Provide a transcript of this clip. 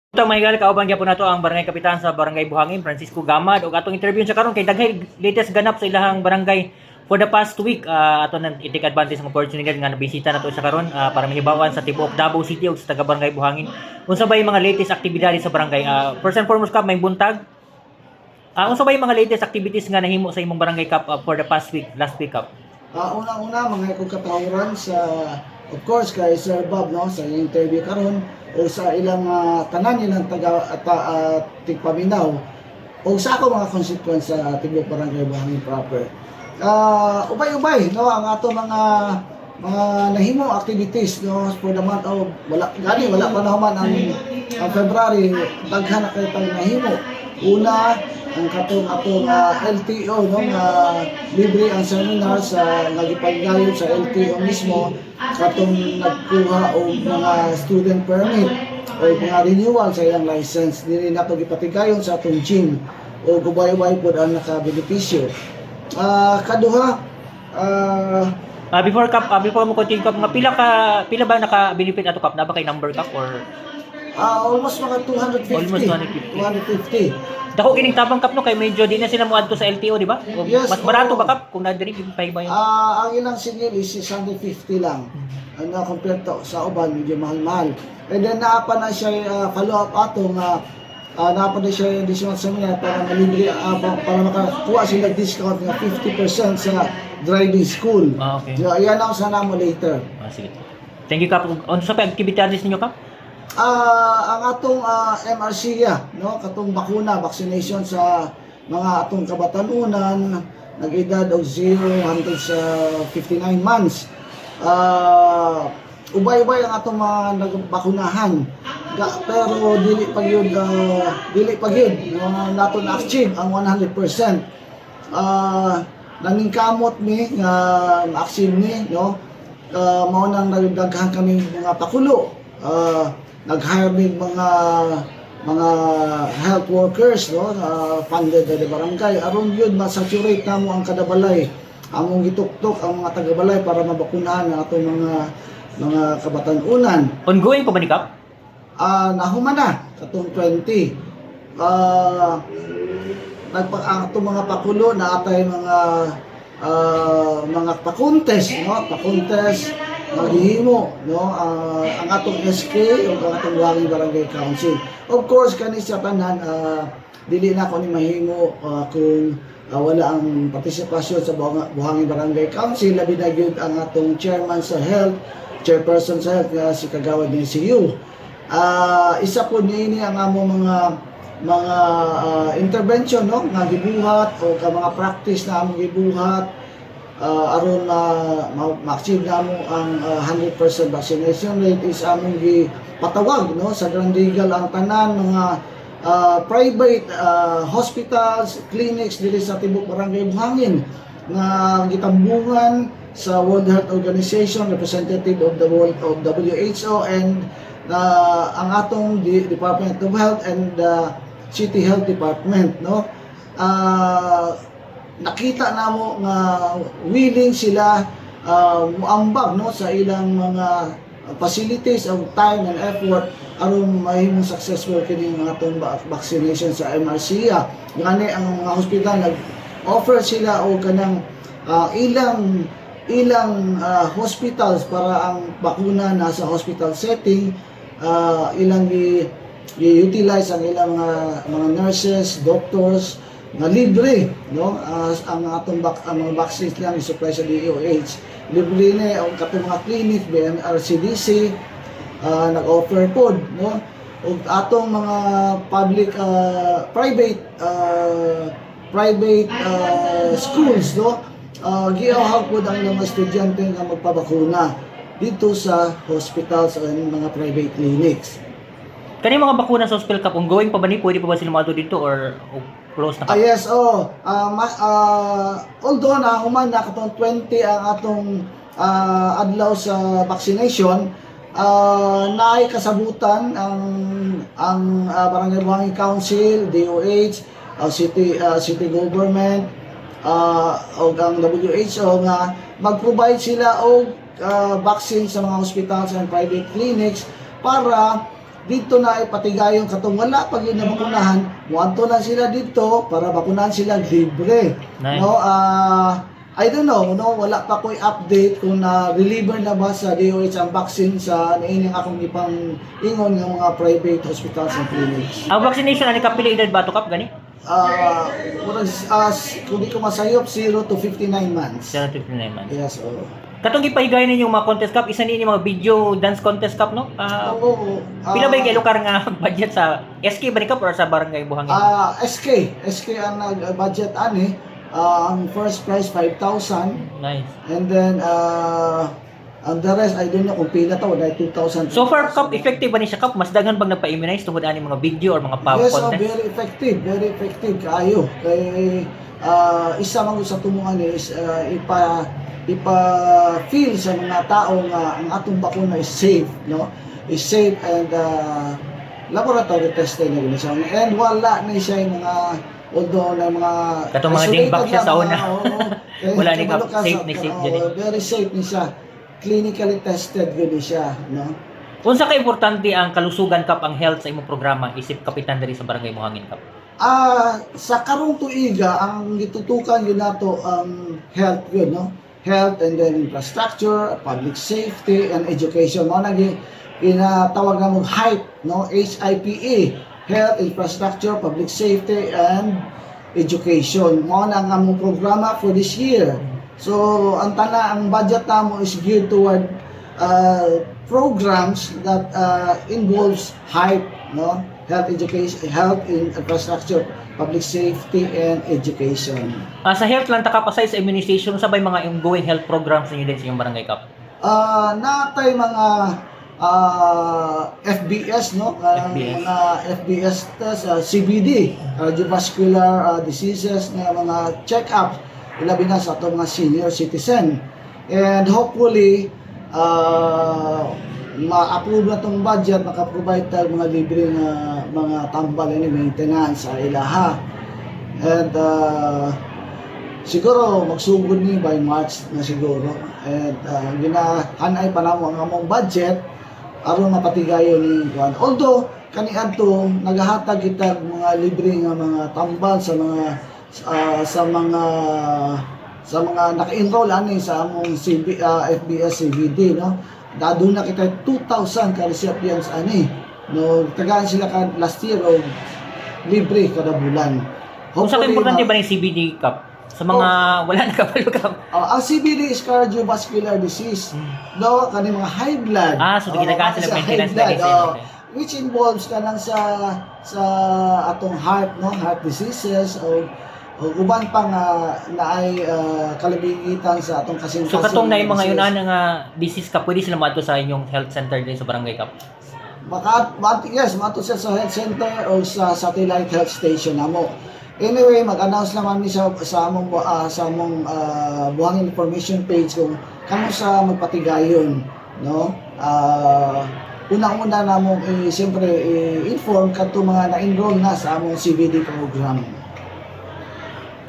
Ito mga higal, kauban gyapon nato ang barangay kapitan sa Barangay Buhangin, Francisco Gamad, ug atong interview sa karon kay daghay latest ganap sa ilahang barangay for the past week. Ato nang i-take advantage ng opportunity nga nabisita nato sa karon para mahibawan sa tibuok Davao City ug sa taga Barangay Buhangin unsa ba yung mga latest aktibidades sa barangay. First and foremost kap may buntag. Unsa ba yung mga latest activities nga nahimo sa imong barangay kap for the past week, last week kap? Una-una mga ikong katawuran sa, of course, kay Sir Bob, no, sa interview karon o sa ilang tanan nilang tigpaminaw o sa ako mga consequence sa tibok barangay Buhangin proper. Ubay-ubay, no, ang ato mga nahimo activities, no, for the month of wala pa naman ang February, daghan na kay tang nahimo. Una, ang atong LTO, no, libre ang seminar sa nagipagdayon sa LTO mismo katong nagkuha og mga student permit o mga renewal sa ilang license dili nato gipatigayon sa atong gym o gubay-ubay pod ang nakabenepisyo. Kaduha, Before mo continue kap, nga pila ba naka-benefit ato kap, na ba kay number kap or almost mga 250. Almost 250. dako kining tabang kap no kay medyo di na sila mo adto sa LTO, di ba? O Yes, mas barato oo. ba kap kung nadiri yung pahiba yun? Ang ilang singil is 650 lang. Compared to sa uban, medyo mahal-mahal. And then naapa na siya follow-up ato nga naapa na siya additional seminar para malibre para makakuha sila discount nga 50% sa driving school. Okay. So, ayan ako sana mo later. Sige. Thank you kap. Unsa pa activities ninyo kap? Ang atong MRC no, katong vaccination sa mga atong kabatanunan nag-edad og 0 hangtod sa 59 months. Ubay-ubay ang atong mga nagbakunahan. Pero dili pa gyud no, nato na-achieve ang 100%. Naningkamot mi nga ma-achieve mi, no. Mao nang nagdaghan kami mga pakulo. Nag-hire mga health workers, no, funded by the barangay aron yun ma-saturate namo ang kada balay, among gituktok ang mga taga-balay para mabakunahan ang atong mga kabatanunan. Ongoing pa ba ni kap? Nahuman na katong 20. Ang atong mga pakulo na atay mga pakuntes, no, pakuntes maghihimo, no, ang atong SK o ang atong Buhangin Barangay Council. Of course kani sa tanan dili na ko ni mahimo kung wala ang partisipasyon sa Buhangin Barangay Council, labi na gyud ang atong chairman sa health, chairperson sa health nga si Kagawad ni CU. Isa po niini ang among mga intervention, no, nga gibuhat o ka mga practice na among gibuhat aron ma-achieve namo ang 100% vaccination rate is among gipatawag, no, sa Grand Eagle ang tanan mga private hospitals, clinics dili sa tibok Barangay Buhangin nga gitambungan sa World Health Organization, representative of the World of WHO and ang atong Department of Health and City Health Department, no. Nakita namo nga willing sila muambag, no, sa ilang mga facilities of time and effort aron mahimong successful kini mga atong vaccination sa MRC. Ngani ang mga hospital nag-offer sila og kanang ilang hospitals para ang bakuna nasa hospital setting, ilang i-utilize ang ilang mga nurses, doctors nga libre, no, ang atong mga vaccines lang i-supply sa DOH. Libre na ang katong mga clinic, BMRCDC nag-offer pod, no, ug atong mga public private schools, no, giahag pod ang mga estudyante nga magpabakuna dito sa hospitals o mga private clinics. Kani mga bakuna sa hospital kap, ongoing pa ba ni? Pwede pa ba sila maadto dito or close na kap? Yes, although na human na katong 20 ang atong adlaw sa vaccination, naay kasabutan ang Barangay Buhangin Council, DOH, city government, o ang WHO nga mag-provide sila og vaccine sa mga hospitals and private clinics para dito na ipatigayon katong wala pag yun na bakunahan, muadto na sila dito para bakunahan sila libre. Nice. No, I don't know, no, wala pa ko'y update kung na-deliver na ba sa DOH ang vaccine sa naining akong ipang ingon ng mga private hospitals and clinics. Ang vaccination ani kapila edad ba to kap gani? Kung di ko masayop, 0 to 59 months. 79 man. Yes, oo. Katong gipahigayon ninyo mga contest cup, isa ni mga video dance contest cup no? Oo. Pila ba kay lugar nga budget sa SK ba ni kap or sa barangay Buhangin? SK ang budget ani. Ang first prize 5,000 Nice. and then ang the rest I don't know kung pila to, like 2,000. So far cup effective ba ni siya kap? Mas daghan bang nagpa-immunize tungod ani mga video or mga pub Yes, contest? very effective kaayo. Kay isa man sa tumungan is ipa-feel sa mga tao nga ang atong bakuna is safe, no? Is safe and laboratory tested na siya. And wala na siya yung mga although na mga Katong mga isolated dingbak siya lang, sa una. Wala ni kabalo ka safe sa- ni safe oo, dyan eh. very safe ni siya. Clinically tested gud siya, no? Unsa ka importante ang kalusugan kap ang health sa imong programa isip kapitan diri sa barangay Buhangin kap? Sa karong tuiga ang gitutukan yun nato ang health yun, no? Health and then infrastructure, public safety and education. Mao na ginatawag na mong HIPE, no? HIPE, health, infrastructure, public safety and education. Mao na ang among programa for this year. So ang budget namo is geared toward programs that involves HIPE, no? Health education, health infrastructure, public safety and education. Sa health lang ta kap aside sa immunization sabay mga ongoing health programs ninyo din sa inyong barangay kap. Natay mga FBS, no? FBS. Mga FBS test, CBD, cardiovascular diseases na mga check-up ilabi na sa atong mga senior citizen. And hopefully ma-approve na tong budget, maka-provide tayo mga libre nga mga tambal ni maintenance sa ilaha. And siguro magsugod ni by March na siguro. And ginahanay pa namo ang among budget aron mapatigayon ni kuan. Although kaniadto nagahatag kita mga libre nga mga tambal sa mga naka-enroll ani sa among FBS CVD, no? Dado na kita 2,000 ka recipients ani. No, tagaan sila ka last year o libre kada bulan. Unsa ka importante ba ni CBD kap? Sa mga wala na kabalo kap. Ang CBD is cardiovascular disease. No, kani mga high blood. So ginagaan sila sa maintenance high blood, medicine. which involves kanang sa atong heart, no, heart diseases o uban pa nga naay kalabigitan sa atong kasing-kasing. So katong na yung mga yun nga disease ka pwede sila maadto sa inyong health center din sa barangay kap. Yes, mato siya sa health center o sa satellite health station namo. Anyway, mag-announce naman ni sa among Buhangin information page kung kamo sa magpatigayon, no? Unang-una namong siyempre inform kadto mga na-enroll na sa among CBD program.